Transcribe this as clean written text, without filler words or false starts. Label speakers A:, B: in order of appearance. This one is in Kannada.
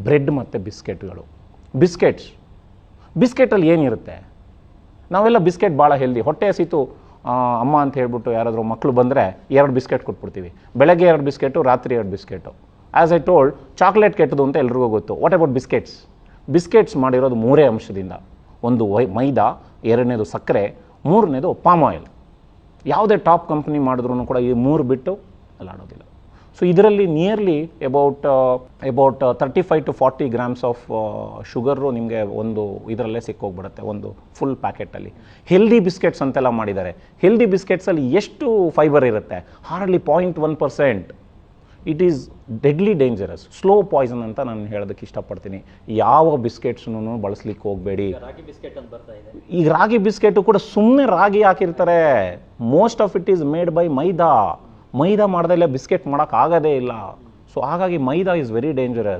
A: ಬ್ರೆಡ್ ಮತ್ತು ಬಿಸ್ಕೆಟ್ಗಳು. ಬಿಸ್ಕೆಟಲ್ಲಿ ಏನಿರುತ್ತೆ? ನಾವೆಲ್ಲ ಬಿಸ್ಕೆಟ್ ಭಾಳ ಹೆಲ್ದಿ. ಹೊಟ್ಟೆ ಹಸಿತು ಅಮ್ಮ ಅಂತ ಹೇಳ್ಬಿಟ್ಟು ಯಾರಾದರೂ ಮಕ್ಕಳು ಬಂದರೆ 2 ಬಿಸ್ಕೆಟ್ ಕೊಟ್ಬಿಡ್ತೀವಿ. ಬೆಳಗ್ಗೆ 2 ಬಿಸ್ಕೆಟು, ರಾತ್ರಿ 2 biscuit. As I told, chocolate ಕೆಟ್ಟದು ಅಂತ ಎಲ್ರಿಗೂ ಗೊತ್ತು. ವಾಟ್ ಅಬೌಟ್ ಬಿಸ್ಕೆಟ್ಸ್ ಮಾಡಿರೋದು 3 ಅಂಶದಿಂದ. ಒಂದು ಮೈದಾ, 2ನೇದು ಸಕ್ಕರೆ, 3ನೇದು ಪಾಮ್ ಆಯಿಲ್. ಯಾವುದೇ ಟಾಪ್ ಕಂಪ್ನಿ ಮಾಡಿದ್ರೂ ಕೂಡ ಈ 3 ಬಿಟ್ಟು ಅಲ್ಲಿ ಆಡೋದಿಲ್ಲ. ಸೊ ಇದರಲ್ಲಿ nearly about 35 to 40 grams of sugar ನಿಮಗೆ ಒಂದು ಇದರಲ್ಲೇ ಸಿಕ್ಕೋಗ್ಬಿಡುತ್ತೆ, ಒಂದು ಫುಲ್ ಪ್ಯಾಕೆಟಲ್ಲಿ. ಹೆಲ್ದಿ ಬಿಸ್ಕೆಟ್ಸ್ ಅಂತೆಲ್ಲ ಮಾಡಿದ್ದಾರೆ. ಹೆಲ್ದಿ ಬಿಸ್ಕೆಟ್ಸಲ್ಲಿ ಎಷ್ಟು ಫೈಬರ್ ಇರುತ್ತೆ? Hardly 0.1%. It is deadly dangerous, slow Poisson ಅಂತ ನಾನು ಹೇಳೋದಕ್ಕೆ ಇಷ್ಟಪಡ್ತೀನಿ. ಯಾವ ಬಿಸ್ಕೆಟ್ಸ್ನೂ ಬಳಸ್ಲಿಕ್ಕೆ ಹೋಗಬೇಡಿ. ಈಗ ರಾಗಿ ಬಿಸ್ಕೆಟು ಕೂಡ ಸುಮ್ಮನೆ ರಾಗಿ ಹಾಕಿರ್ತಾರೆ. Most of it is made by maida. ಮೈದಾ ಮಾಡ್ದಲ್ಲೇ ಬಿಸ್ಕೆಟ್ ಮಾಡೋಕ್ಕಾಗೋದೇ ಇಲ್ಲ. ಸೊ ಹಾಗಾಗಿ ಮೈದಾ ಈಸ್ ವೆರಿ ಡೇಂಜರಸ್.